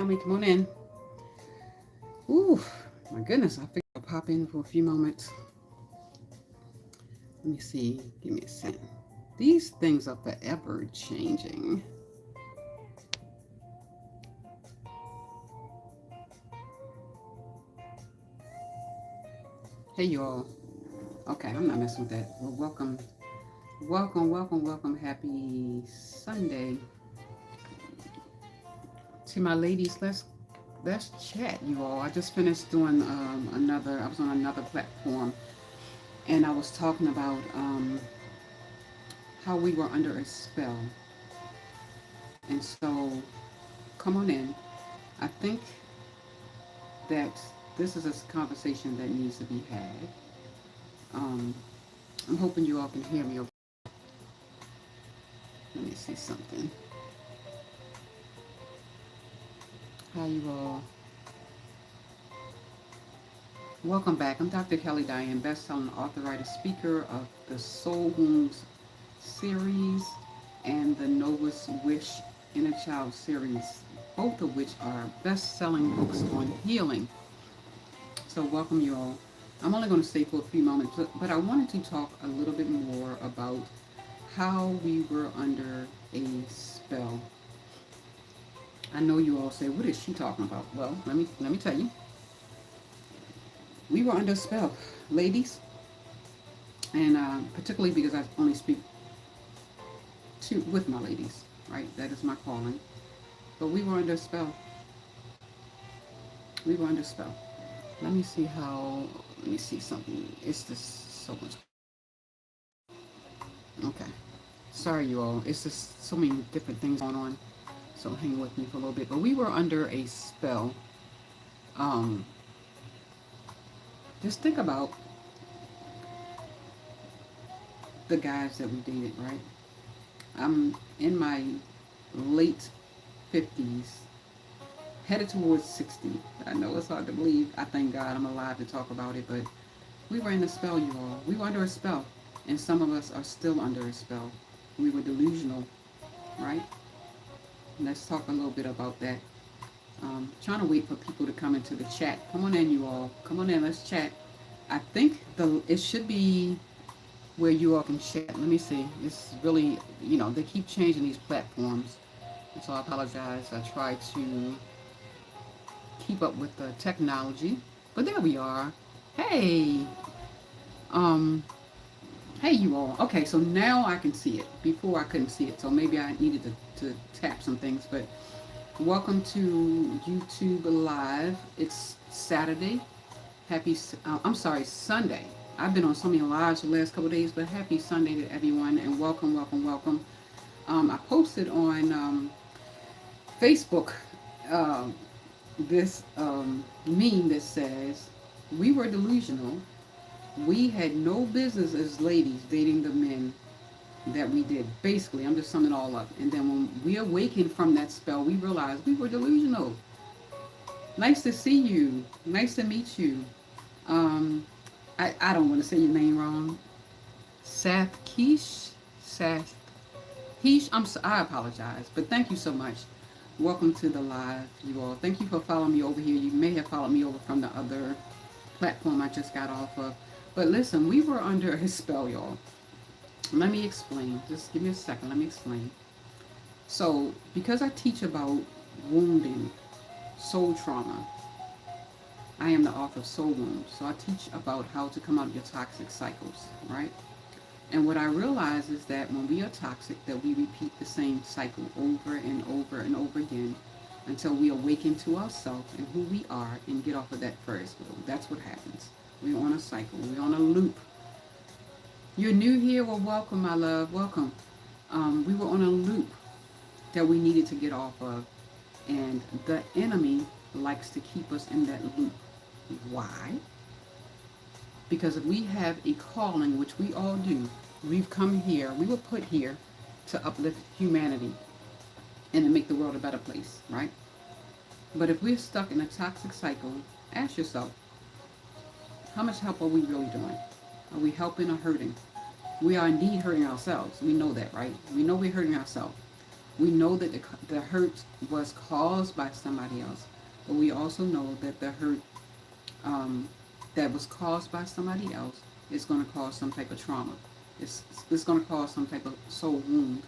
Family, come on in. Ooh, my goodness, I figured I'll pop in for a few moments. Let me see. Give me a second. These things are forever changing. Hey, y'all. Okay, I'm not messing with that. Well, welcome, welcome. Happy Sunday to my ladies. Let's chat, you all. I just finished doing another. I was on another platform, and I was talking about how we were under a spell. And so, come on in. I think that this is a conversation that needs to be had. Um, I'm hoping you all can hear me. Let me see something. Hi, you all. Welcome back. I'm Dr. Kelly Diane, best-selling author, writer, speaker of the Soul Wounds series and the Nova's Wish Inner Child series, both of which are best-selling books on healing. So welcome you all. I'm only going to stay for a few moments, but I wanted to talk a little bit more about how we were under a spell. I know you all say, "What is she talking about?" Well, let me tell you. We were under a spell, ladies, and particularly because I only speak to with my ladies, right? That is my calling. But we were under a spell. We were under a spell. Let me see how. Let me see something. It's just so much. Okay. Sorry, you all. It's just so many different things going on. So hang with me for a little bit. But we were under a spell. Um, just think about the guys that we dated, right? I'm in my late 50s, headed towards 60. I know it's hard to believe. I thank God I'm alive to talk about it, but we were in a spell, you all. We were under a spell, and some of us are still under a spell. We were delusional, right? Let's talk a little bit about that. Trying to wait for people to come into the chat. Come on in, you all. Come on in. Let's chat. I think it should be where you all can chat. Let me see. It's really, they keep changing these platforms. And so I apologize. I try to keep up with the technology. But there we are. Hey. Um, hey you all. Okay, so now I can see it. Before I couldn't see it. So maybe I needed to tap some things. But welcome to YouTube Live. It's Saturday. I'm sorry, Sunday. I've been on so many lives the last couple of days, but happy Sunday to everyone and welcome. I posted on Facebook uh, this meme that says, "We were delusional. We had no business as ladies dating the men that we did." Basically, I'm just summing it all up. And then when we awakened from that spell, we realized we were delusional. Nice to see you. Nice to meet you. Um, I don't want to say your name wrong. Safkish? Safkish? I apologize, but thank you so much. Welcome to the live, you all. Thank you for following me over here. You may have followed me over from the other platform I just got off of. But listen, we were under a spell, y'all. Let me explain. Just give me a second. Let me explain. So, because I teach about wounding, soul trauma, I am the author of Soul Wounds. So I teach about how to come out of your toxic cycles, right? And what I realize is that when we are toxic, that we repeat the same cycle over and over and over again until we awaken to ourselves and who we are and get off of that Ferris wheel. That's what happens. We're on a cycle. We're on a loop. You're new here? Well, welcome, my love. Welcome. We were on a loop that we needed to get off of. And the enemy likes to keep us in that loop. Why? Because if we have a calling, which we all do, we've come here, we were put here to uplift humanity and to make the world a better place, right? But if we're stuck in a toxic cycle, ask yourself, how much help are we really doing? Are we helping or hurting? We are indeed hurting ourselves. We know that, right? We know we're hurting ourselves. We know that the hurt was caused by somebody else, but we also know that the hurt um, that was caused by somebody else is going to cause some type of trauma. It's going to cause some type of soul wound.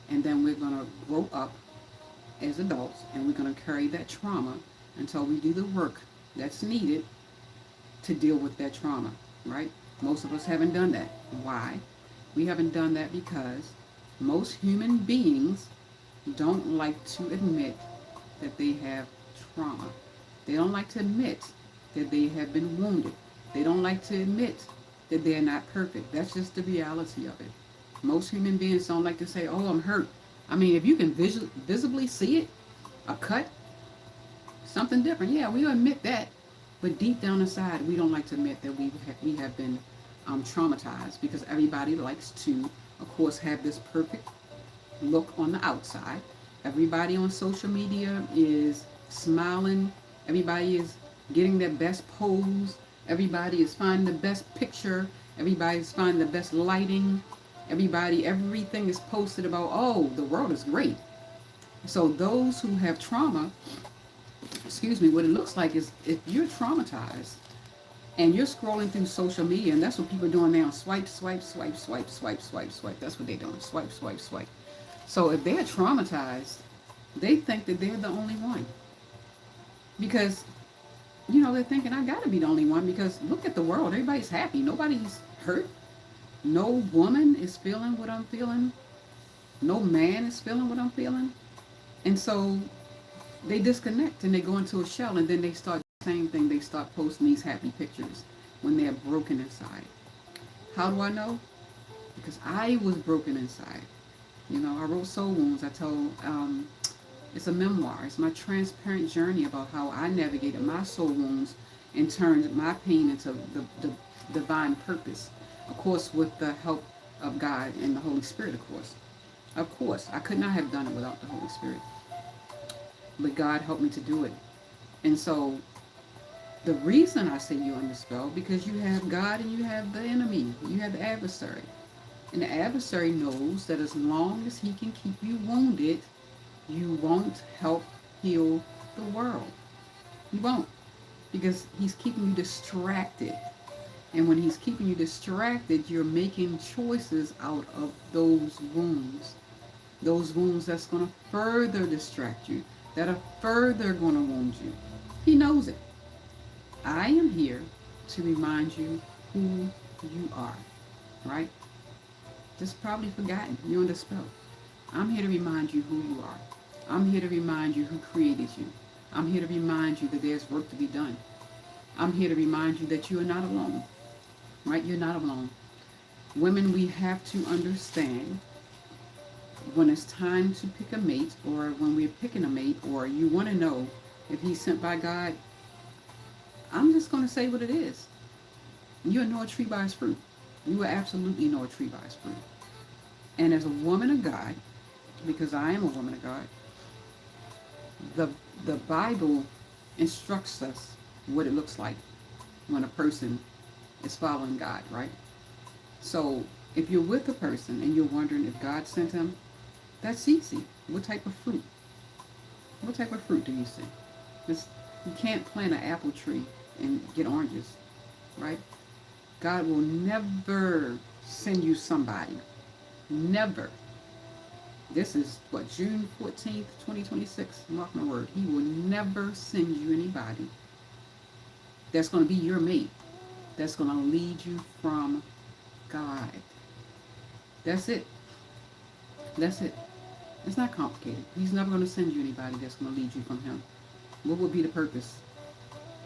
And then we're going to grow up as adults and we're going to carry that trauma until we do the work that's needed to deal with that trauma, right? Most of us haven't done that. Why? We haven't done that because most human beings don't like to admit that they have trauma. They don't like to admit that they have been wounded. They don't like to admit that they're not perfect. That's just the reality of it. Most human beings don't like to say, oh, I'm hurt. I mean, if you can visibly see it, a cut, something different. Yeah, we admit that. But deep down inside, we don't like to admit that we have been traumatized, because everybody likes to, of course, have this perfect look on the outside. Everybody on social media is smiling. Everybody is getting their best pose. Everybody is finding the best picture. Everybody is finding the best lighting. Everything is posted about, oh, the world is great. So those who have trauma, what it looks like is, if you're traumatized and you're scrolling through social media, and that's what people are doing now, swipe, swipe, swipe, swipe, swipe, swipe, swipe. That's what they're doing, swipe, swipe, swipe. So if they're traumatized, they think that they're the only one. Because, they're thinking, I gotta be the only one, because look at the world. Everybody's happy. Nobody's hurt. No woman is feeling what I'm feeling. No man is feeling what I'm feeling. And so they disconnect and they go into a shell, and then they start the same thing. They start posting these happy pictures when they're broken inside. How do I know? Because I was broken inside. I wrote Soul Wounds. I told, it's a memoir. It's my transparent journey about how I navigated my soul wounds and turned my pain into the divine purpose. Of course, with the help of God and the Holy Spirit, of course. Of course, I could not have done it without the Holy Spirit. But God helped me to do it. And so the reason I say you're under spell, because you have God and you have the enemy. You have the adversary. And the adversary knows that as long as he can keep you wounded, you won't help heal the world. You won't. Because he's keeping you distracted. And when he's keeping you distracted, you're making choices out of those wounds. Those wounds that's going to further distract you, that are further going to wound you. He knows it. I am here to remind you who you are, right? Just probably forgotten. You're under spell. I'm here to remind you who you are. I'm here to remind you who created you. I'm here to remind you that there's work to be done. I'm here to remind you that you are not alone, right? You're not alone. Women, we have to understand when it's time to pick a mate, or when we're picking a mate, or you want to know if he's sent by God, I'm just going to say what it is. You'll know a tree by its fruit. You will absolutely know a tree by its fruit. And as a woman of God, because I am a woman of God, the Bible instructs us what it looks like when a person is following God, right? So if you're with a person and you're wondering if God sent him, that's easy. What type of fruit? What type of fruit do you see? Because you can't plant an apple tree and get oranges, right? God will never send you somebody. Never. This is what, June 14th, 2026. Mark my word. He will never send you anybody that's going to be your mate, that's going to lead you from God. That's it. That's it. It's not complicated. He's never going to send you anybody that's going to lead you from him. What would be the purpose?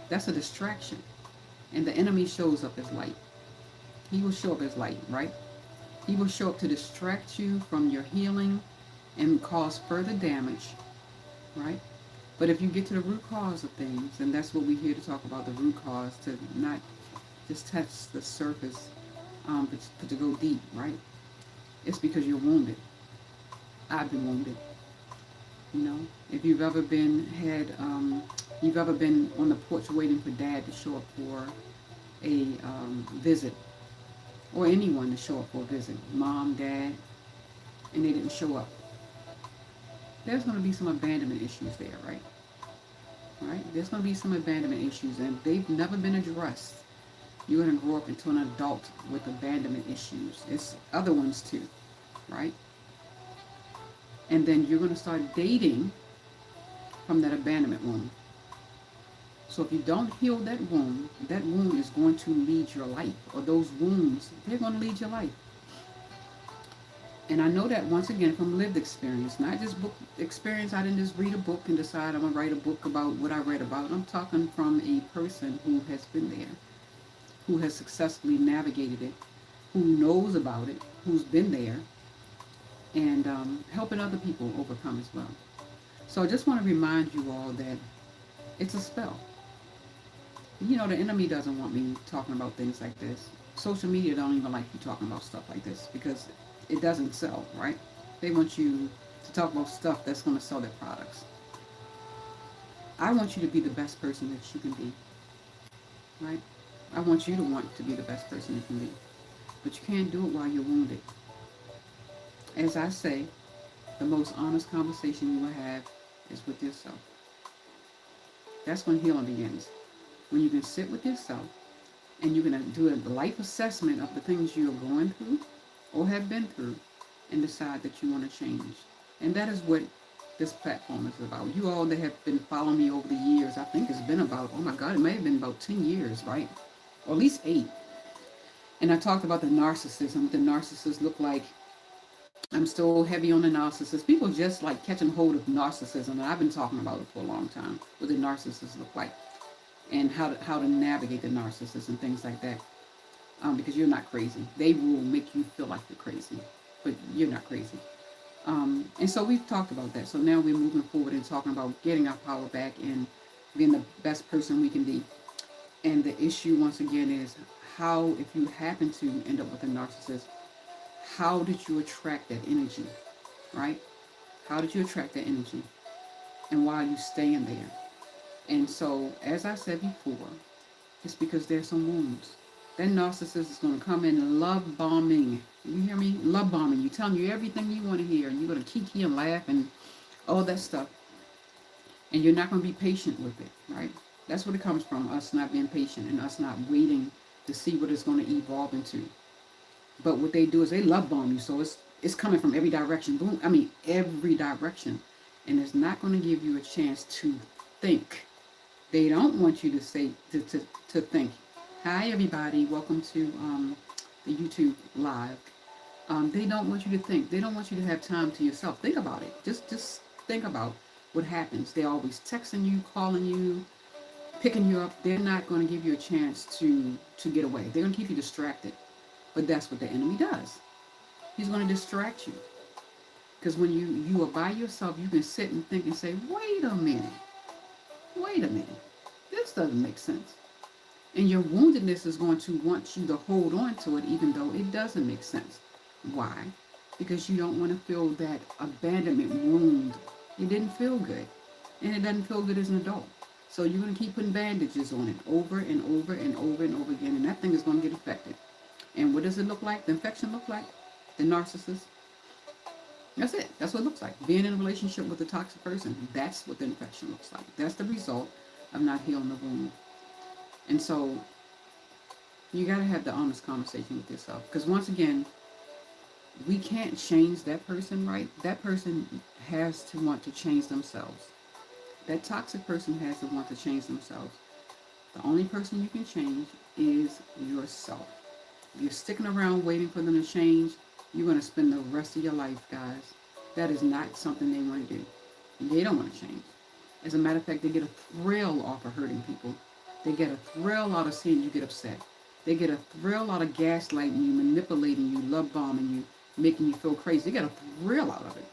That's a distraction. And the enemy shows up as light. He will show up as light, right? He will show up to distract you from your healing and cause further damage, right? But if you get to the root cause of things, and that's what we're here to talk about, the root cause, to not just touch the surface, but to go deep, right? It's because you're wounded. I've been wounded. If you've ever been on the porch waiting for Dad to show up for a visit, or anyone to show up for a visit, Mom, Dad, and they didn't show up. there's going to be some abandonment issues there, right? Right? There's going to be some abandonment issues, and they've never been addressed. You're going to grow up into an adult with abandonment issues. It's other ones too, right? And then you're going to start dating from that abandonment wound. So if you don't heal that wound is going to lead your life, or those wounds, they're going to lead your life. And I know that once again from lived experience, not just book experience. I didn't just read a book and decide I'm going to write a book about what I read about. I'm talking from a person who has been there, who has successfully navigated it, who knows about it, who's been there, and helping other people overcome as well. So I just want to remind you all that it's a spell. You know, the enemy doesn't want me talking about things like this. Social media don't even like you talking about stuff like this because it doesn't sell, right? They want you to talk about stuff that's going to sell their products. I want you to be the best person that you can be, right? I want you to want to be the best person you can be. But you can't do it while you're wounded. As I say, the most honest conversation you will have is with yourself. That's when healing begins. When you can sit with yourself and you're going to do a life assessment of the things you're going through or have been through and decide that you want to change. And that is what this platform is about. You all that have been following me over the years, I think it's been about, oh my God, it may have been about 10 years, right? Or at least 8. And I talked about the narcissism, what the narcissists look like. I'm still heavy on the narcissist. People just like catching hold of narcissism, and I've been talking about it for a long time, what the narcissists look like, and how to navigate the narcissist and things like that. Because you're not crazy. They will make you feel like you're crazy, but you're not crazy. And so we've talked about that. So now we're moving forward and talking about getting our power back and being the best person we can be. And the issue, once again, is how, if you happen to end up with a narcissist, how did you attract that energy, right? How did you attract that energy? And why are you staying there? And so, as I said before, it's because there's some wounds. That narcissist is going to come in love bombing. You hear me? Love bombing. You telling you everything you want to hear. You're going to kiki and laugh and all that stuff. And you're not going to be patient with it, right? That's what it comes from, us not being patient and us not waiting to see what it's going to evolve into. But what they do is they love bomb you. So it's coming from every direction. Boom. I mean, every direction. And it's not going to give you a chance to think. They don't want you to say, to think. Hi, everybody. Welcome to the YouTube live. They don't want you to think. They don't want you to have time to yourself. Think about it. Just think about what happens. They're always texting you, calling you, picking you up. They're not going to give you a chance to get away. They're going to keep you distracted. But that's what the enemy does. He's going to distract you. Because when you are by yourself, you can sit and think and say, wait a minute. This doesn't make sense. And your woundedness is going to want you to hold on to it even though it doesn't make sense. Why? Because you don't want to feel that abandonment wound. It didn't feel good. And it doesn't feel good as an adult. So you're going to keep putting bandages on it over and over and over and over again. And that thing is going to get infected. And what does it look like? The infection look like? The narcissist. That's it. That's what it looks like. Being in a relationship with a toxic person. That's what the infection looks like. That's the result of not healing the wound. And so you got to have the honest conversation with yourself. Because once again, we can't change that person, right? That person has to want to change themselves. That toxic person has to want to change themselves. The only person you can change is yourself. If you're sticking around waiting for them to change, you're going to spend the rest of your life, guys. That is not something they want to do. They don't want to change. As a matter of fact, they get a thrill off of hurting people. They get a thrill out of seeing you get upset. They get a thrill out of gaslighting you, manipulating you, love bombing you, making you feel crazy. They get a thrill out of it.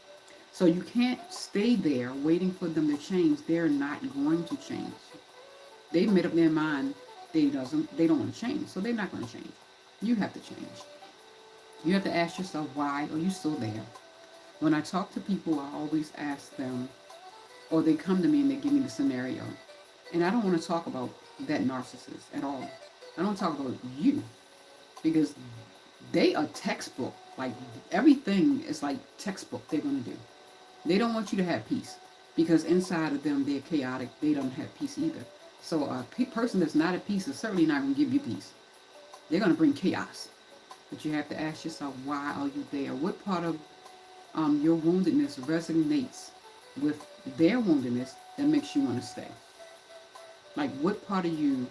So you can't stay there waiting for them to change. They're not going to change. They've made up their mind they don't want to change. So they're not going to change. You have to change. You have to ask yourself, why are you still there? When I talk to people, I always ask them, or they come to me and they give me the scenario. And I don't want to talk about that narcissist at all. I don't talk about you. Because they are textbook. Like, everything is like textbook they're going to do. They don't want you to have peace because inside of them they're chaotic. They don't have peace either. So a person that's not at peace is certainly not going to give you peace. They're going to bring chaos. But you have to ask yourself, why are you there? What part of your woundedness resonates with their woundedness that makes you want to stay? Like, what part of you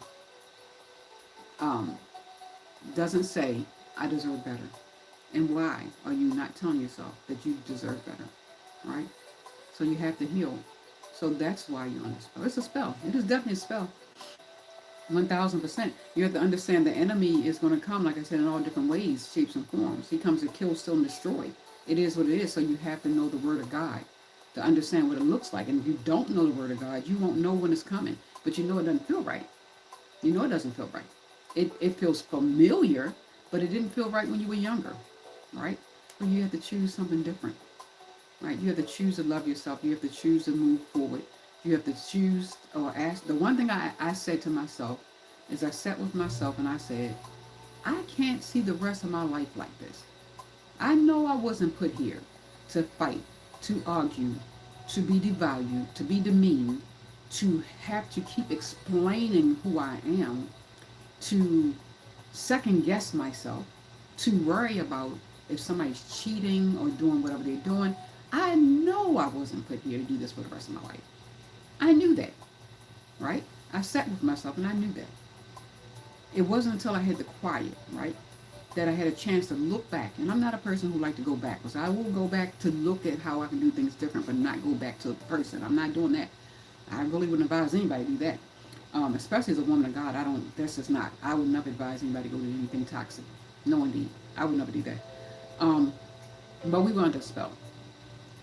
um, doesn't say, I deserve better? And why are you not telling yourself that you deserve better? Right? So you have to heal. So that's why you're on a spell. It's a spell. It is definitely a spell. 1000%. You have to understand the enemy is going to come, like I said, in all different ways, shapes, and forms. He comes to kill, steal, and destroy. It is what it is. So you have to know the word of God to understand what it looks like. And if you don't know the word of God, you won't know when it's coming. But you know it doesn't feel right. You know it doesn't feel right. It feels familiar, but it didn't feel right when you were younger, right? But you have to choose something different, right? You have to choose to love yourself. You have to choose to move forward. You have to choose or ask. The one thing I said to myself is I sat with myself and I said, I can't see the rest of my life like this. I know I wasn't put here to fight, to argue, to be devalued, to be demeaned, to have to keep explaining who I am, to second guess myself, to worry about if somebody's cheating or doing whatever they're doing. I know I wasn't put here to do this for the rest of my life. I knew that, right? I sat with myself and I knew that. It wasn't until I had the quiet, right, that I had a chance to look back. And I'm not a person who like to go backwards. I will go back to look at how I can do things different, but not go back to the person. I'm not doing that. I really wouldn't advise anybody to do that. Especially as a woman of God, I don't. That's just not. I would never advise anybody to go to anything toxic. No, indeed, I would never do that. Um, but we were under a spell,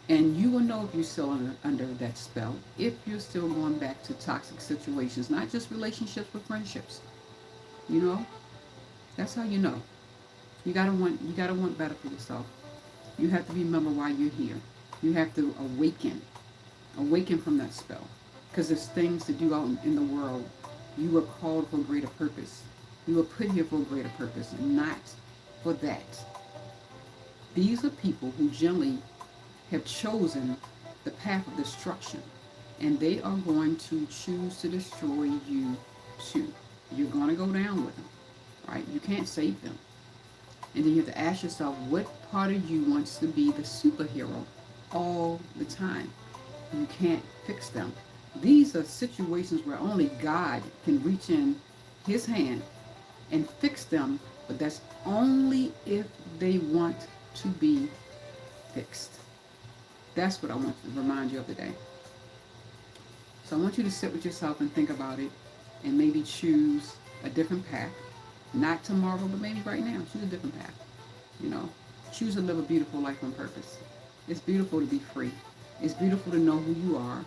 and you will know if you're still under that spell if you're still going back to toxic situations, not just relationships but friendships. You know, that's how you know. You gotta want better for yourself. You have to remember why you're here. You have to awaken from that spell, because there's things to do out in the world. You were called for a greater purpose. You were put here for a greater purpose, and not for that. These are people who generally have chosen the path of destruction, and they are going to choose to destroy you too. You're going to go down with them, right? You can't save them. And then you have to ask yourself, what part of you wants to be the superhero all the time? You can't fix them. These are situations where only God can reach in his hand and fix them, but that's only if they want to be fixed. That's what I want to remind you of today. So I want you to sit with yourself and think about it and maybe choose a different path. Not tomorrow, but maybe right now. Choose a different path. You know, choose to live a beautiful life on purpose. It's beautiful to be free. It's beautiful to know who you are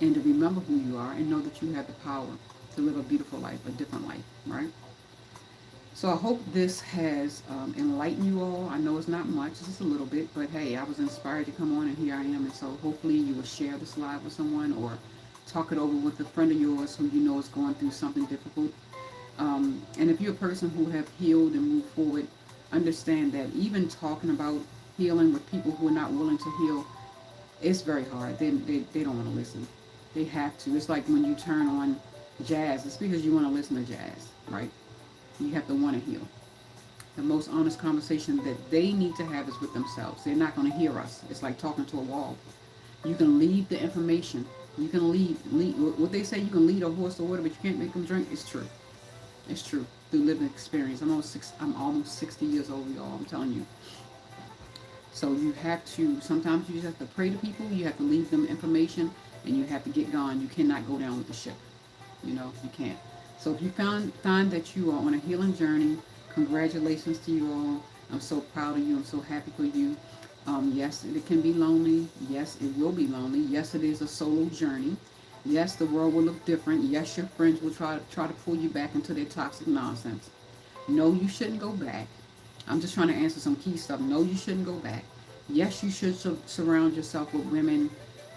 and to remember who you are and know that you have the power to live a beautiful life, a different life, right? So I hope this has enlightened you all. I know it's not much, it's just a little bit, but hey, I was inspired to come on and here I am. And so hopefully you will share this live with someone or talk it over with a friend of yours who you know is going through something difficult. And if you're a person who have healed and moved forward, understand that even talking about healing with people who are not willing to heal, it's very hard. They don't want to listen. They have to. It's like when you turn on jazz, it's because you want to listen to jazz, right? You have to want to heal. The most honest conversation that they need to have is with themselves. They're not going to hear us. It's like talking to a wall. You can leave the information. You can lead what they say, you can lead a horse to water, but you can't make them drink. It's true. It's true. Through living experience. I'm almost 60 years old, y'all. I'm telling you. So you have to, sometimes you just have to pray to people. You have to leave them information and you have to get gone. You cannot go down with the ship. You know, you can't. So if you find that you are on a healing journey, congratulations to you all. I'm so proud of you. I'm so happy for you. Yes, it can be lonely. Yes, it will be lonely. Yes, it is a solo journey. Yes, the world will look different. Yes, your friends will try to pull you back into their toxic nonsense. No, you shouldn't go back. I'm just trying to answer some key stuff. No, you shouldn't go back. Yes, you should surround yourself with women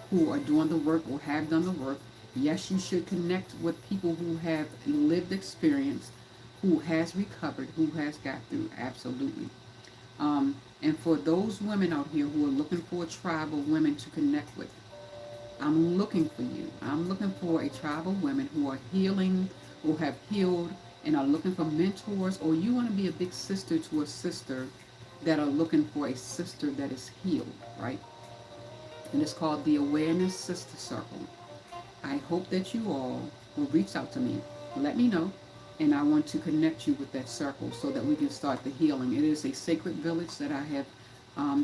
who are doing the work or have done the work. Yes, you should connect with people who have lived experience, who has recovered, who has got through. Absolutely. And for those women out here who are looking for a tribe of women to connect with, I'm looking for you. I'm looking for a tribe of women who are healing, who have healed, and are looking for mentors, or you want to be a big sister to a sister that are looking for a sister that is healed, right? And it's called the Awareness Sister Circle. I hope that you all will reach out to me. Let me know. And I want to connect you with that circle so that we can start the healing. It is a sacred village that I have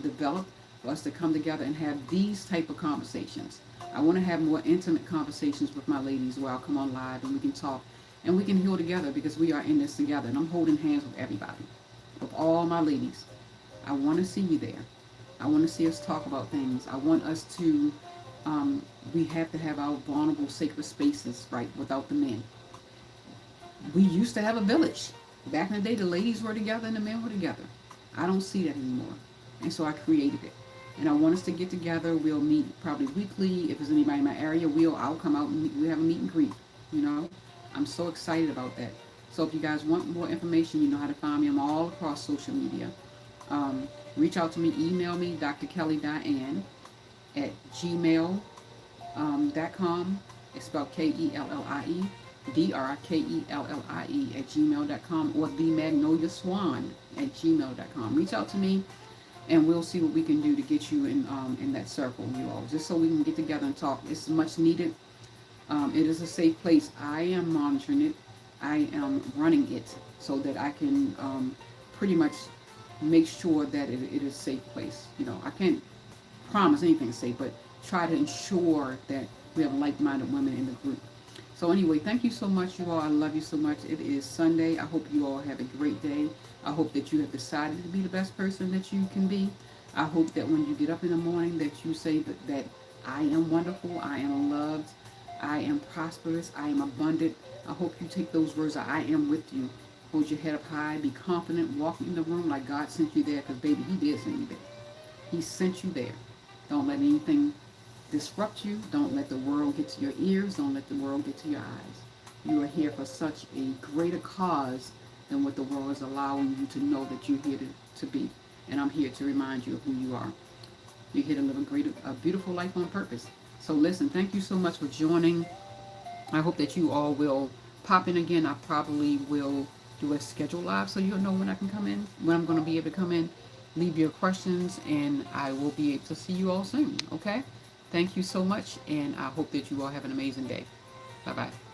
developed for us to come together and have these type of conversations. I want to have more intimate conversations with my ladies where I'll come on live and we can talk and we can heal together because we are in this together. And I'm holding hands with everybody, with all my ladies. I want to see you there. I want to see us talk about things. I want us to, we have to have our vulnerable sacred spaces, right, without the men. We used to have a village. Back in the day, the ladies were together and the men were together. I don't see that anymore. And so I created it. And I want us to get together. We'll meet probably weekly. If there's anybody in my area, I'll come out and we have a meet and greet. You know, I'm so excited about that. So if you guys want more information, you know how to find me. I'm all across social media. Reach out to me. Email me, drkellydiane at gmail.com. It's spelled KELLIE. DRKELLIE at gmail.com, or the Magnolia Swan at gmail.com. Reach out to me and we'll see what we can do to get you in that circle, you all, just so we can get together and talk. It's much needed. It is a safe place. I am monitoring it. I am running it so that I can pretty much make sure that it is a safe place. You know, I can't promise anything safe, but try to ensure that we have like-minded women in the group. So anyway, thank you so much, you all. I love you so much. It is Sunday. I hope you all have a great day. I hope that you have decided to be the best person that you can be. I hope that when you get up in the morning that you say that I am wonderful, I am loved, I am prosperous, I am abundant. I hope you take those words, I am with you. Hold your head up high, be confident, walk in the room like God sent you there, because baby, he did send you there. He sent you there. Don't let anything disrupt you. Don't let the world get to your ears. Don't let the world get to your eyes. You are here for such a greater cause than what the world is allowing you to know that you're here to be. And I'm here to remind you of who you are. You're here to live a beautiful life on purpose. So listen, thank you so much for joining. I hope that you all will pop in again. I probably will do a schedule live so you'll know when I can come in, when I'm going to be able to come in. Leave your questions and I will be able to see you all soon. Okay? Thank you so much, and I hope that you all have an amazing day. Bye-bye.